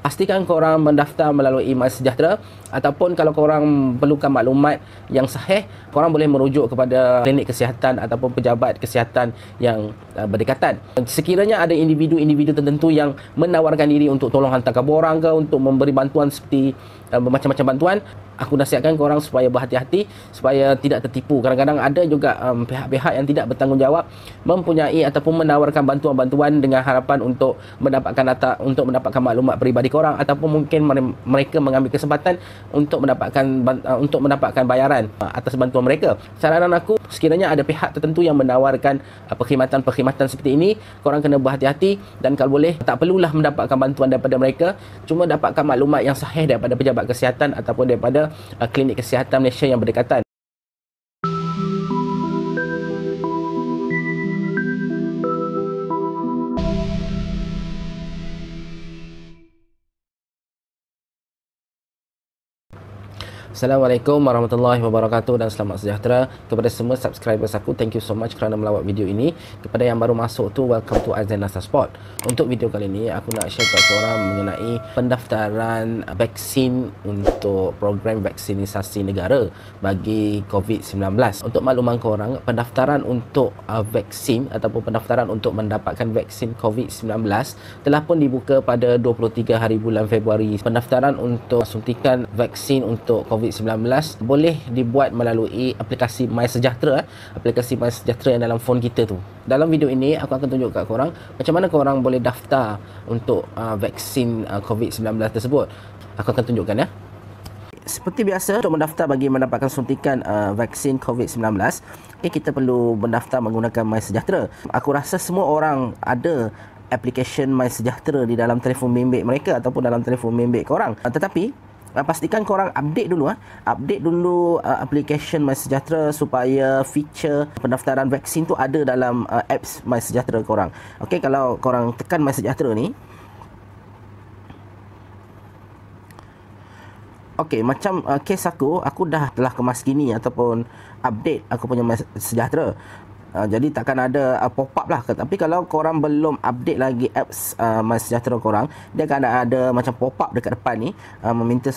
pastikan korang mendaftar melalui MySejahtera, ataupun kalau korang perlukan maklumat yang sahih, korang boleh merujuk kepada klinik kesihatan ataupun pejabat kesihatan yang berdekatan. Sekiranya ada individu-individu tertentu yang menawarkan diri untuk tolong hantar kabur orang ke, untuk memberi bantuan seperti macam-macam bantuan, aku nasihatkan korang supaya berhati-hati, supaya tidak tertipu. Kadang-kadang ada juga pihak-pihak yang tidak bertanggungjawab mempunyai ataupun menawarkan bantuan-bantuan dengan harapan untuk mendapatkan maklumat peribadi korang, ataupun mungkin mereka mengambil kesempatan untuk mendapatkan bayaran atas bantuan mereka. Saranan aku, sekiranya ada pihak tertentu yang menawarkan perkhidmatan seperti ini, korang kena berhati-hati, dan kalau boleh tak perlulah mendapatkan bantuan daripada mereka, cuma dapatkan maklumat yang sahih daripada pejabat kesihatan ataupun daripada klinik kesihatan Malaysia yang berdekatan. Assalamualaikum warahmatullahi wabarakatuh dan selamat sejahtera kepada semua subscribers aku. Thank you so much kerana melawat video ini. Kepada yang baru masuk tu, welcome to Azan Nasa Sport. Untuk video kali ini, aku nak share kat korang mengenai pendaftaran vaksin untuk program vaksinisasi negara bagi COVID-19. Untuk makluman korang, pendaftaran untuk vaksin ataupun pendaftaran untuk mendapatkan vaksin COVID-19 telah pun dibuka pada 23 hari bulan Februari. Pendaftaran untuk suntikan vaksin untuk COVID-19 boleh dibuat melalui aplikasi MySejahtera, aplikasi MySejahtera yang dalam phone kita tu. Dalam video ini aku akan tunjuk kat korang macam mana korang boleh daftar untuk vaksin COVID-19 tersebut. Aku akan tunjukkan ya. Seperti biasa, untuk mendaftar bagi mendapatkan suntikan vaksin COVID-19, kita perlu mendaftar menggunakan MySejahtera. Aku rasa semua orang ada aplikasi MySejahtera di dalam telefon bimbit mereka ataupun dalam telefon bimbit korang. Tetapi pastikan korang update dulu aplikasi MySejahtera supaya feature pendaftaran vaksin tu ada dalam apps MySejahtera korang. Okey, kalau korang tekan MySejahtera ni, okey, macam kes aku telah kemas gini ataupun update aku punya MySejahtera. Jadi takkan ada pop-up lah. Tapi kalau korang belum update lagi apps MySejahtera korang, dia akan ada macam pop-up dekat depan ni, meminta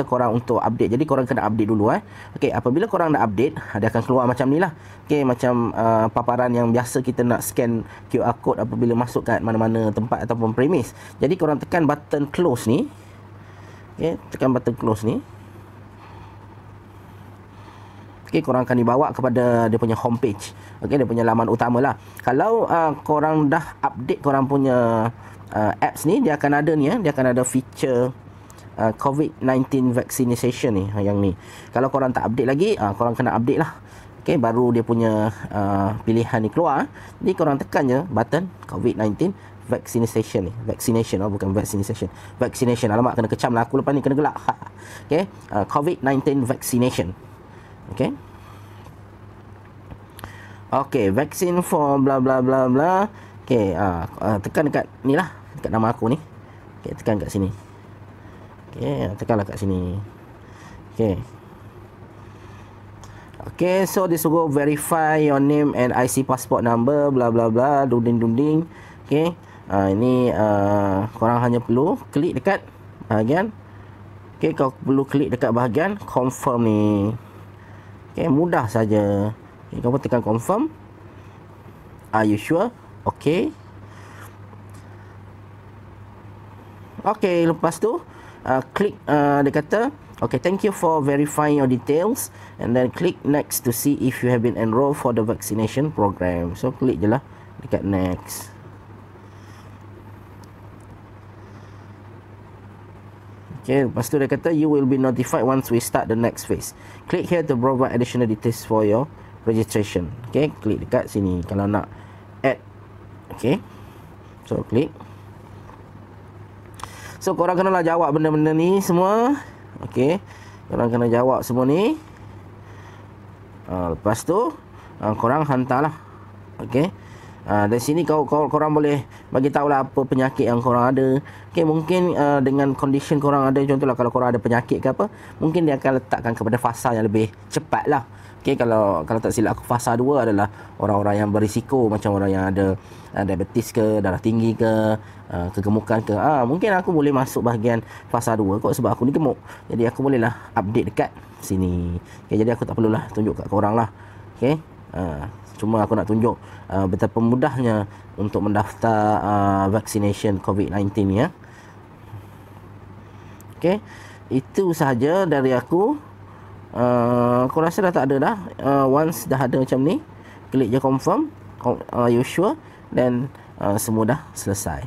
korang untuk update. Jadi korang kena update dulu. Okey, apabila korang dah update, dia akan keluar macam ni lah. Okey, macam paparan yang biasa kita nak scan QR code apabila masuk kat mana-mana tempat ataupun premis. Jadi korang tekan button close ni. Okey, tekan button close ni. Okey, korang akan dibawa kepada dia punya homepage. Okey, dia punya laman utama lah. Kalau korang dah update korang punya apps ni, dia akan ada ni, dia akan ada feature COVID-19 vaccination ni, yang ni. Kalau korang tak update lagi, korang kena update lah. Okey, baru dia punya pilihan ni keluar. Jadi korang tekan je button COVID-19 vaccination ni. Vaccination, bukan vaccination. Vaccination. Alamak, kena kecam lah aku lepas ni, kena gelak. Okey, COVID-19 vaccination. Okey. Okey, vaksin for bla bla bla bla. Okey, tekan dekat ni lah, dekat nama aku ni. Okey, tekan kat sini. Okey, tekanlah kat sini. Okey. Okey, so dia suruh verify your name and IC passport number bla bla bla, dunding. Okey. Ini korang hanya perlu klik dekat bahagian. Okey, kau perlu klik dekat bahagian confirm ni. Okay, mudah saja. Okay, kamu tekan confirm. Are you sure? Okay. Okay, lepas tu klik dia kata, okay, thank you for verifying your details, and then click next to see if you have been enrolled for the vaccination program. So klik je lah dekat next. Okay, lepas tu dia kata you will be notified once we start the next phase. Click here to provide additional details for your registration. Okay, klik dekat sini kalau nak add. Okay, so klik. So korang kenalah jawab benda-benda ni semua. Okay, korang kena jawab semua ni. Lepas tu korang hantarlah. Okay. Dari sini korang boleh bagi tahulah apa penyakit yang korang ada. Okay, mungkin dengan condition korang ada, contohlah kalau korang ada penyakit ke apa, mungkin dia akan letakkan kepada fasa yang lebih cepat lah. Okey, kalau tak silap aku, fasa 2 adalah orang-orang yang berisiko, macam orang yang ada diabetes ke, darah tinggi ke, kegemukan ke. Mungkin aku boleh masuk bahagian fasa 2 kot, sebab aku ni gemuk. Jadi aku bolehlah update dekat sini. Okey, jadi aku tak perlulah tunjuk kat korang lah. Okey. Cuma aku nak tunjuk betapa mudahnya untuk mendaftar vaccination COVID-19 ya. Okey. Itu sahaja dari aku. Aku rasa dah tak ada dah. Once dah ada macam ni, klik je confirm, you sure, dan semua dah selesai.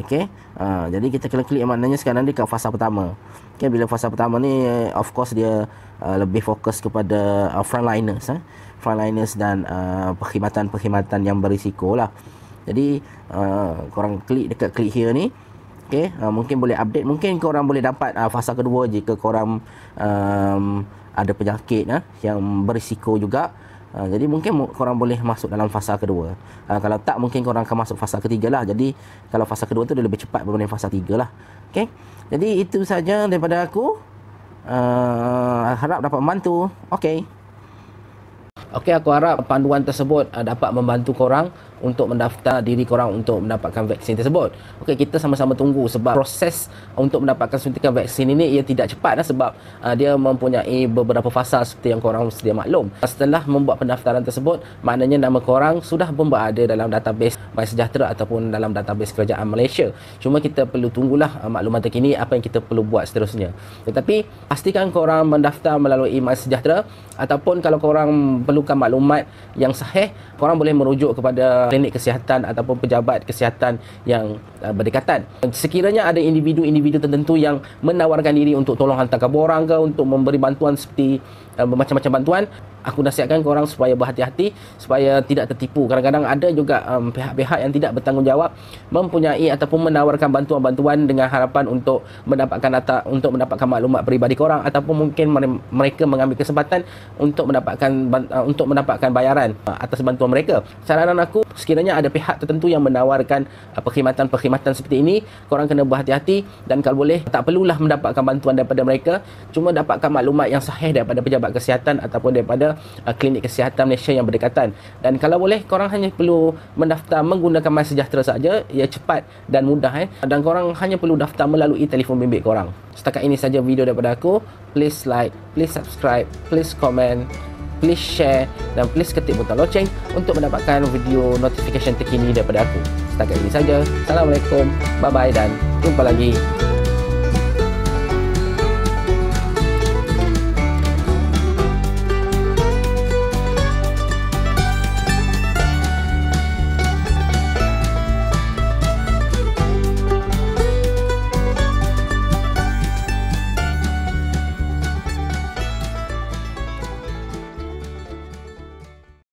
Okey. Jadi kita kena klik, maknanya sekarang ni kat fasa pertama. Okey, bila fasa pertama ni of course dia lebih fokus kepada frontliners dan perkhidmatan yang berisiko lah. Jadi korang klik dekat klik here ni. Okey, mungkin boleh update, mungkin korang boleh dapat fasa kedua jika korang ada penyakit yang berisiko juga. Jadi mungkin korang boleh masuk dalam fasa kedua. Kalau tak, mungkin korang akan masuk fasa ketiga lah. Jadi kalau fasa kedua tu dia lebih cepat berbanding fasa 3 lah. Okey, jadi itu saja daripada aku. Harap dapat membantu. Okey, aku harap panduan tersebut dapat membantu korang untuk mendaftar diri korang untuk mendapatkan vaksin tersebut. Okey, kita sama-sama tunggu, sebab proses untuk mendapatkan suntikan vaksin ini ia tidak cepat sebab dia mempunyai beberapa fasa seperti yang korang sedia maklum. Setelah membuat pendaftaran tersebut, maknanya nama korang sudah pun berada dalam database MySejahtera ataupun dalam database kerajaan Malaysia. Cuma kita perlu tunggulah maklumat terkini apa yang kita perlu buat seterusnya. Tetapi pastikan korang mendaftar melalui MySejahtera, ataupun kalau korang perlukan maklumat yang sahih, korang boleh merujuk kepada klinik kesihatan ataupun pejabat kesihatan yang berdekatan. Sekiranya ada individu-individu tertentu yang menawarkan diri untuk tolong hantar kabur orang ke, untuk memberi bantuan seperti macam-macam bantuan, aku nasihatkan korang supaya berhati-hati, supaya tidak tertipu. Kadang-kadang ada juga pihak-pihak yang tidak bertanggungjawab mempunyai ataupun menawarkan bantuan-bantuan dengan harapan untuk mendapatkan data, untuk mendapatkan maklumat peribadi korang, ataupun mungkin mereka mengambil kesempatan untuk mendapatkan bayaran atas bantuan mereka. Saranan aku, sekiranya ada pihak tertentu yang menawarkan perkhidmatan seperti ini, korang kena berhati-hati, dan kalau boleh tak perlulah mendapatkan bantuan daripada mereka, cuma dapatkan maklumat yang sahih daripada pejabat kesihatan ataupun daripada klinik kesihatan Malaysia yang berdekatan. Dan kalau boleh, korang hanya perlu mendaftar menggunakan MySejahtera saja, ia cepat dan mudah dan korang hanya perlu daftar melalui telefon bimbit korang. Setakat ini saja video daripada aku. Please like, please subscribe, please comment, please share, dan please ketik butang loceng untuk mendapatkan video notification terkini daripada aku. Setakat ini saja. Assalamualaikum, bye bye, dan jumpa lagi.